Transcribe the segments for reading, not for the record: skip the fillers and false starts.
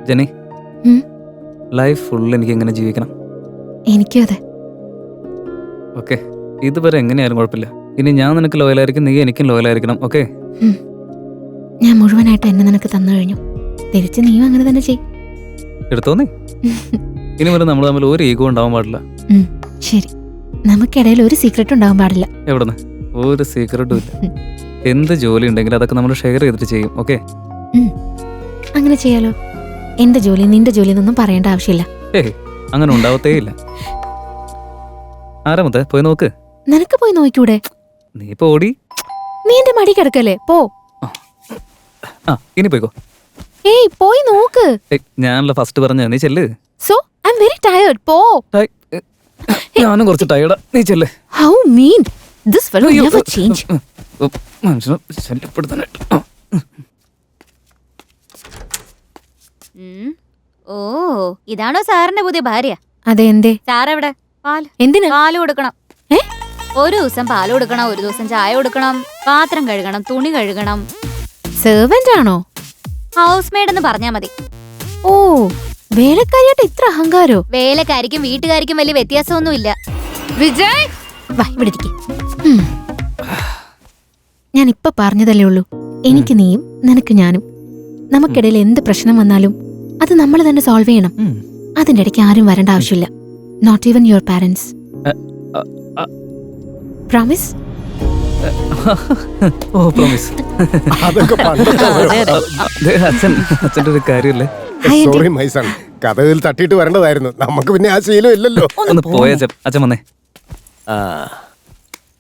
Jeni, life full എനിക്ക് എങ്ങനെ ജീവിക്കണം? എനിക്കും അതെ. ഓക്കെ, ഇതുവരെ എങ്ങനെയായാലും കുഴപ്പമില്ല. ഇനി ഞാൻ നിനക്ക് ലോയലായിരിക്കും, നീ എനിക്കും ലോയലായിരിക്കണം. ഓക്കെ, ഞാൻ മുഴുവനായിട്ട് എന്നെ നിനക്ക് തന്നു കഴിഞ്ഞു. തിരിച്ച് നീയും അങ്ങനെ തന്നെ ചെയ്. എടുത്തോന്നേ. ഇനി വരെ നമ്മൾ തമ്മിൽ ഒരു ഈഗോ ഉണ്ടാവാൻ പാടില്ല. ശരി, നമുക്കിടയിൽ ഒരു സീക്രട്ട് ഉണ്ടാവാൻ പാടില്ല. എവിടുന്ന്? ഒരു സീക്രട്ടും ഇല്ല. എന്ത് ജോലി ഉണ്ടെങ്കിലും അതൊക്കെ നമ്മൾ ഷെയർ ചെയ്തിട്ട് ചെയ്യും. ഓക്കെ, അങ്ങനെ ചെയ്യാലോ. എന്റെ ജോലി നിന്റെ ജോലി എന്നൊന്നും പറയേണ്ട ആവശ്യമില്ല. ഏയ്, അങ്ങനെ ഉണ്ടാവത്തേ ഇല്ല. ആരാമത്തെ പോയി നോക്ക്. നിനക്ക് പോയി നോക്കൂടെ? നീ ഇപ്പൊ ഓടി. നീ എന്റെ മടി കിടക്കല്ലേ, പോ. ഇനി പോയിക്കോ. ഏയ്, പോയി നോക്ക്. ഞാനല്ല ഫസ്റ്റ് പറഞ്ഞ, നീ ചെല്ല്. So I am very tired. പോ. ഞാനും കുറച്ച് ടയർഡാ, നീ ചെല്ല്. How mean this fellow never change. മനുഷ്യനെ ശല്യപ്പെടുത്താനായിട്ട്. ഓ, ഇതാണോ സാറിന്റെ പുതിയ ഭാര്യ? അതെ, എന്തേ? സാറെവിടെ? പാല്. എന്തിനാ? പാല് കൊടുക്കണം. ഒരു ദിവസം പാല് കൊടുക്കണം, ഒരു ദിവസം ചായ കൊടുക്കണം, പാത്രം കഴുകണം, തുണി കഴുകണം. സെർവന്റ് ആണോ? ഹൗസ് മെയ്ഡ് എന്ന് പറഞ്ഞാ മതി. ഓ, വേലക്കാരിയായിട്ട് ഇത്ര അഹങ്കാരോ? വേലക്കാരിക്കും വീട്ടുകാരിക്കും വലിയ വ്യത്യാസമൊന്നുമില്ല. വിജയ്, വാ ഇവിടെ ഇരിക്ക്. ഞാൻ ഇപ്പൊ പറഞ്ഞതല്ലേ ഉള്ളൂ, എനിക്ക് നീയും നിനക്ക് ഞാനും. നമുക്കിടയിൽ എന്ത് പ്രശ്നം വന്നാലും അത് നമ്മൾ തന്നെ സോൾവ് ചെയ്യണം. അതിന്റെ ഇടയ്ക്ക് ആരും വരേണ്ട ആവശ്യമില്ല. Not even your parents. Promise? ഓ, പ്രോമിസ്. അച്ഛൻ്റെ ഒരു കാര്യമല്ലേ? സോറി മൈ സൺ, കഥയിൽ തട്ടിയിട്ട് വരേണ്ടതായിരുന്നു. നമുക്ക് പിന്നെ ആ ശീലം ഇല്ലല്ലോ. ഒന്ന് പോയ അച്ഛൻ വന്നേ.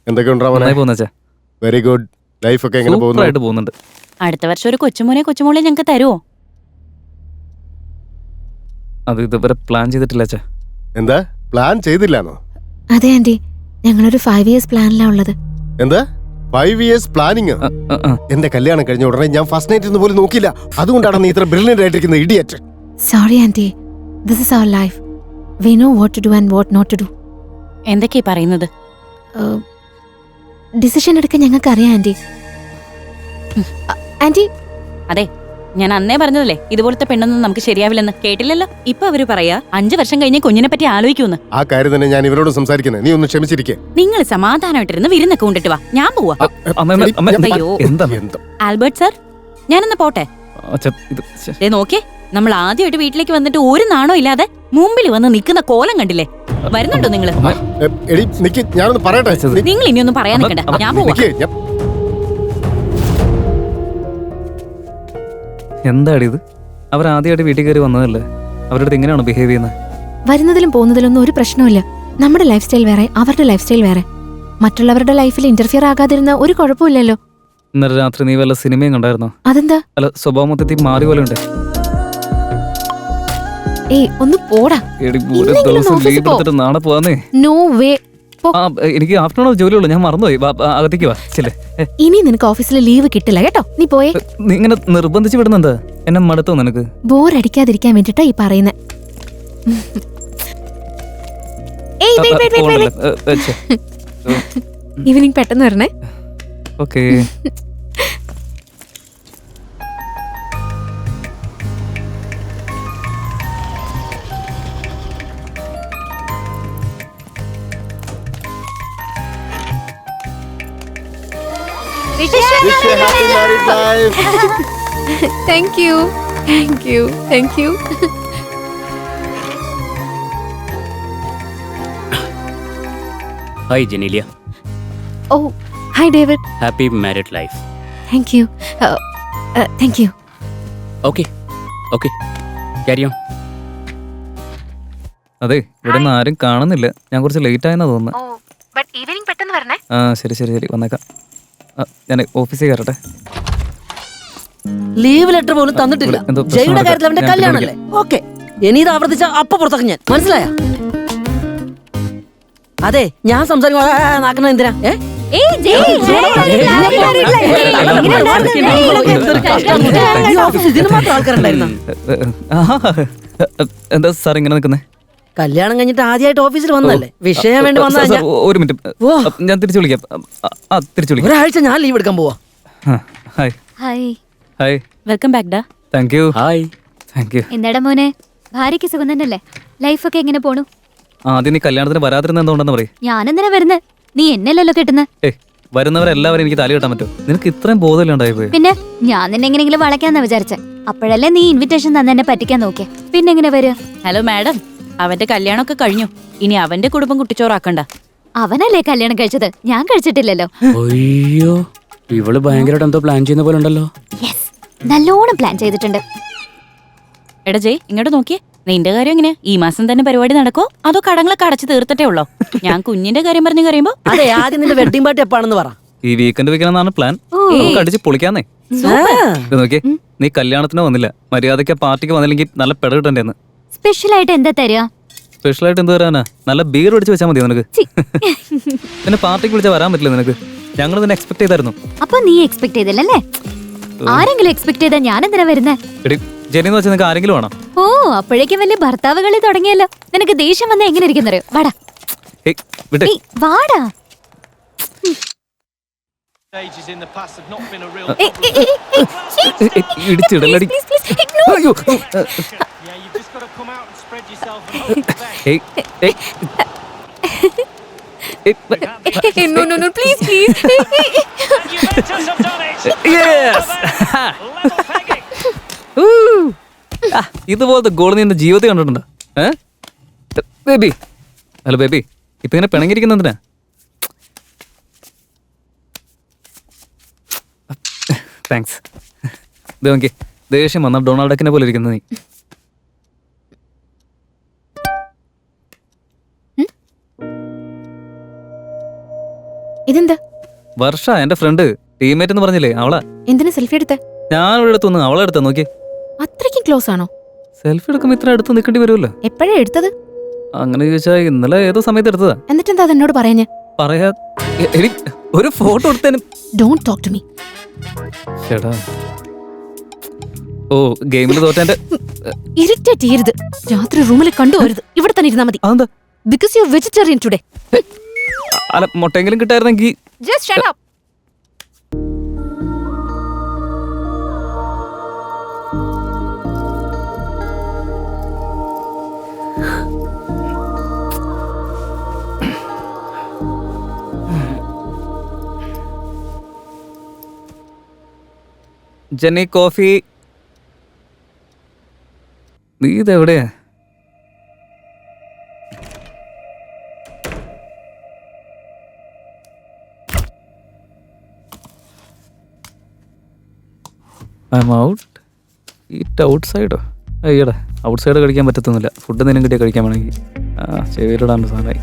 എന്തൊക്കെ വെരി ഗുഡ്. ലൈഫ് ഒക്കെ എങ്ങനെ പോകുന്നുണ്ട്? അടുത്ത വർഷം ഒരു കൊച്ചുമോളെ ഞങ്ങൾക്ക് തരുമോ? അത് ഇതുവരെ പ്ലാൻ ചെയ്തിട്ടില്ല അച്ഛാ. എന്താ പ്ലാൻ ചെയ്തില്ലാന്നോ? അതെ ആന്റി, ഞങ്ങളൊരു 5 years പ്ലാനിലാ ഉള്ളത്. എന്താ 5 years പ്ലാനിങ്? എന്റെ കല്യാണം കഴിഞ്ഞ ഉടനെ ഞാൻ ഫസ്റ്റ് നൈറ്റ് പോലും നോക്കിയില്ല. അതുകൊണ്ടാണ് നീ ഇത്ര ബ്രില്യന്റ് ആയിട്ടിരിക്കുന്നത്, idiot. Sorry aunty, this is our life. We know what to do and what not to do. എന്തൊക്കെയാ പറയുന്നത്? ഡിസിഷൻ എടുക്കാൻ ഞങ്ങൾക്ക് അറിയാം ആന്റി. ആന്റി, അതെ, ഞാൻ അന്നേ പറഞ്ഞതല്ലേ ഇതുപോലത്തെ പെണ്ണൊന്നും നമുക്ക് ശരിയാവില്ലെന്ന്. കേട്ടില്ലല്ലോ? ഇപ്പൊ അവര് പറയാ 5 വർഷം കഴിഞ്ഞ് കുഞ്ഞിനെ പറ്റി ആലോചിക്കൂന്ന്. ആ കാര്യം തന്നെ ഞാൻ ഇവരോട് സംസാരിക്കുന്നത്. നീ ഒന്ന് ക്ഷമിച്ചിരിക്കേ. നിങ്ങൾ സമാധാനമായിട്ടിരുന്ന് വിരുന്നൊക്കെ കൊണ്ടിട്ട് വാ, ഞാൻ പോവാ. ആൽബർട്ട് സാർ, ഞാനൊന്ന് പോട്ടെ. നോക്കേ, നമ്മൾ ആദ്യമായിട്ട് വീട്ടിലേക്ക് വന്നിട്ട് ഒരു നാണോ ഇല്ലാതെ മുമ്പിൽ വന്ന് നിൽക്കുന്ന കോലം കണ്ടില്ലേ? വരുന്നുണ്ടോ നിങ്ങള്? നിങ്ങൾ ഇനിയൊന്നും പറയാൻ നിൽക്കണ്ട, ഞാൻ പോവാ. എന്താടി ഇത്? അവർ ആദ്യമായിട്ട് വീട്ടിൽ കയറി വന്നതല്ലേ? അവരുടെ അടുത്ത് എങ്ങനെയാണ് ബിഹേവ് ചെയ്യുന്നത്? വരുന്നതിലും പോകുന്നതിലൊന്നും ഒരു പ്രശ്നമില്ല. നമ്മുടെ ലൈഫ് സ്റ്റൈൽ വേറെ, അവരുടെ ലൈഫ് സ്റ്റൈൽ വേറെ. മറ്റുള്ളവരുടെ ലൈഫിൽ ഇന്റർഫിയർ ആകാതിരുന്ന ഒരു കുഴപ്പമില്ലല്ലോ. ഇന്നലെ രാത്രി നീ വല്ല സിനിമയും കണ്ടായിരുന്നോ? അതെന്താ? അല്ല, സ്വഭാവ മൊത്തത്തിൽ മാറി പോലെ ഉണ്ട്. ഏയ്, ഒന്ന് പോടാ. നാളെ പോവാന്നേ. No way. എനിക്ക് ആഫ്റ്റർനൂൺ ജോലിയുള്ളൂ, ഞാൻ മറന്നുപോയി. അകത്തേക്ക് വാ, ചെല്ലേ. ഇനി നിനക്ക് ഓഫീസിൽ ലീവ് കിട്ടില്ല കേട്ടോ, നീ പോയേ. നീ ഇങ്ങനെ നിർബന്ധിച്ച് വിടുന്നെന്താ? എന്നെ മടുത്തോ നിനക്ക്? ബോറടിക്കാതിരിക്കാൻ വേണ്ടിട്ടാ ഈ പറയുന്നത്. ഈവനിങ് പെട്ടെന്ന് വരണേ. Okay. Thank you, thank you, thank you. Hi Genelia. ഓ, hi David. Happy married life. Thank you, thank you. Okay okay, carry on. അതെ, ഇവിടെ നിന്ന് ആരും കാണുന്നില്ല. ഞാൻ കുറച്ച് ലേറ്റ് ആയെന്നാ തോന്നുന്നത്. ആ, ശരി ശരി ശരി, വന്നേക്കാം. ഞാൻ ഓഫീസിൽ കയറട്ടെ. ലീവ് ലെറ്റർ പോലും തന്നിട്ടില്ല. ജയുടെ കാര്യത്തിൽ അവന്റെ കല്യാണല്ലേ? ഓക്കെ, ഇനി ഇത് ആവർത്തിച്ച അപ്പൊ പുറത്താക്കും ഞാൻ, മനസ്സിലായ? അതെ, ഞാൻ സംസാരിക്കുന്ന എന്തിനാ? ഇതിന് മാത്രം ആൾക്കാരുണ്ടായിരുന്നു. എന്താ സാർ ഇങ്ങനെ നിൽക്കുന്നേ? കല്യാണം കഴിഞ്ഞിട്ട് ആദ്യമായിട്ട് ഓഫീസിൽ വന്നല്ലേ, വിഷയം വേണ്ടി വന്നാ. ഒരു മിനിറ്റ്, ഞാൻ തിരിച്ചു വിളിക്കാം. ഒരാഴ്ച ഞാൻ ലീവ് എടുക്കാൻ പോവാ. Hi hi. Hi, welcome back ഡാ. Thank you. Hi. Thank you. എന്താടാ മോനെ, ഭാര്യയ്ക്ക് സുഖം തന്നെയല്ലേ? ലൈഫൊക്കെ എങ്ങനെ പോണു? ആദ്യം നീ കല്യാണത്തിന് വരാതിരുന്ന എന്തുകൊണ്ടെന്ന് പറയും. ഞാനെന്തിനാ വരുന്നത്? നീ എന്നല്ലല്ലോ കെട്ടുന്നത്. ഏയ് വരുന്നവരെല്ലാവരും എനിക്ക് താലി കെട്ടാൻ പറ്റും. നിനക്ക് ഇത്രയും ബോധമില്ലാണ്ടായി പോയി. പിന്നെ ഞാൻ നിന്നെ എങ്ങനെയെങ്കിലും വളയ്ക്കാന്നാ വിചാരിച്ചെ. അപ്പോഴല്ലേ നീ ഇൻവിറ്റേഷൻ തന്നെ എന്നെ പറ്റിക്കാൻ നോക്കിയ. പിന്നെ എങ്ങനെ വരിക? ഹലോ മാഡം, അവന്റെ കല്യാണമൊക്കെ കഴിഞ്ഞു. ഇനി അവന്റെ കുടുംബം കുട്ടിച്ചോറാക്കണ്ട. അവനല്ലേ കല്യാണം കഴിച്ചത്, ഞാൻ കഴിച്ചിട്ടില്ലല്ലോ. അയ്യോ ഇവള് ഭയങ്കരമായിട്ട് എന്തോ പ്ലാൻ ചെയ്യുന്ന പോലെ ഉണ്ടല്ലോ. യെസ്, നല്ലോണം പ്ലാൻ ചെയ്തിട്ടുണ്ട്. എടാ ജയ്, ഇങ്ങോട്ട് നോക്കിയേ. നിന്റെ കാര്യം എങ്ങനെ? ഈ മാസം തന്നെ പരിപാടി നടക്കോ അതോ കടങ്ങളൊക്കെ അടച്ചു തീർത്തിട്ടേ ഉള്ളോ? ഞാൻ കുഞ്ഞിന്റെ കാര്യം പറഞ്ഞു കറിയുമ്പോ അതെ, ആദ്യം നിന്റെ വെഡിങ് പാർട്ടി എപ്പാണെന്ന് പറ. ഈ വീക്കെൻഡ് വെക്കണമെന്നാണ് പ്ലാൻ. നമുക്ക് അടിച്ച് പൊളിക്കാന്നേ. ഇത് നോക്കിയേ, നീ കല്യാണത്തിന് വന്നില്ല, മര്യാദയ്ക്ക് പാർട്ടിക്ക് വന്നില്ലെങ്കിൽ നല്ല പെട കിട്ടണ്ടേന്ന്. സ്പെഷ്യൽ ആയിട്ട് എന്താ തരിക? സ്പെഷ്യൽ ആയിട്ട് എന്ത് വരാനാ? നല്ല ബീർ പിടിച്ച് വെച്ചാൽ മതിയോ നിനക്ക്? പിന്നെ പാർട്ടിക്ക് വിളിച്ചാൽ വരാൻ പറ്റില്ല നിനക്ക്. ഞങ്ങൾ നിന്നെ എക്സ്പെക്ട് ചെയ്തായിരുന്നു. അപ്പൊ നീ എക്സ്പെക്ട് ചെയ്തില്ലല്ലേ? ആരെങ്കിലും എക്സ്പെക്ട് ചെയ്താ ഞാൻ എന്തിനാ വരുന്നേ? എടി ജെനിന്ന് വെച്ചാൽ നിനക്ക് ആരെങ്കിലും വേണം? ഓ, അപ്പോഴേക്കും വലിയ ഭർത്താവ് കളി തുടങ്ങിയല്ലോ. നിനക്ക് ദേഷ്യം വന്നാ എങ്ങനെ ഇരിക്കുന്നറിയോ? വാടാ, ഏയ് വിട്ടെ. ഏയ്, വാടാ. Stages in the past have not been a real ഏയ്, ഏയ്, ഏയ്, ഏയ്, ഏയ്, ഇടിച്ചിടലടി. please, please, please, ignore. അയ്യോ. Yeah, you've just got to come out and spread yourself and hope for the best. ഏയ്, ഏയ്. ഏയ്, Hey, no, no, no, please, please. Hey, hey, hey. And Juventus have done it. Yes. Level pegging. ഇതുപോലത്തെ goal നീ എന്റെ ജീവിതത്തിൽ കണ്ടിട്ടുണ്ടോ? Baby, hello baby, ഇപ്പൊ ഇങ്ങനെ പിണങ്ങിയിരിക്കുന്നതിനാ? താങ്ക്സ്. ഇത് നോക്കി, ദേഷ്യം വന്ന ഡൊണാൾഡ് ഡക്കിനെ പോലെ ഇരിക്കുന്ന നീ. ഇതെന്താ? വർഷ എന്റെ ഫ്രണ്ട്, ടീമേറ്റ് എന്ന് പറഞ്ഞില്ലേ, അവളാ. എന്തിനാ സെൽഫി എടുത്ത? ഞാൻ ഇവിടെ അടുത്തൊന്ന് അവളെ എടുത്താ. നോക്കി, അത്രയ്ക്കും ക്ലോസ് ആണോ? സെൽഫി എടുക്കുമ്പോ ഇത്ര അടുത്ത് നിൽക്കേണ്ടി വരുമല്ലോ. എപ്പോഴാ എടുത്തത്? അങ്ങനെ ചോദിച്ചാ ഇന്നലെ ഏതോ സമയത്ത് എടുത്തതാ. എന്നിട്ടെന്താ എന്നോട് പറയാഞ്ഞ? പറയാ ഒരു ഫോട്ടോ എടുത്തേനും. Don't talk to me. ചേട്ടാ, ഓ ഗെയിമിൽ തോറ്റേന്റെ. ഇറിറ്റേറ്റ് ചെയ്യരുത്. രാത്രി റൂമിൽ കണ്ടുപോരുത്. ഇവിടെ തന്നെ ഇരുന്നാ മതി. അതെന്താ? Because you vegetarian today. അല്ല, മുട്ടെങ്കിലും കിട്ടായിരുന്നെങ്കിൽ. Just shut up. Jenny coffee. നീ ഇതെവിടെയാ? I am out. ഈറ്റ് ഔട്ട് സൈഡോ? അയ്യടാ, ഔട്ട് സൈഡ് കഴിക്കാൻ പറ്റത്തൊന്നുമില്ല. ഫുഡ് എന്തെങ്കിലും കിട്ടിയാൽ കഴിക്കാൻ വേണമെങ്കിൽ. ചെവിയിലിടാണ്ട് സാധനമായി.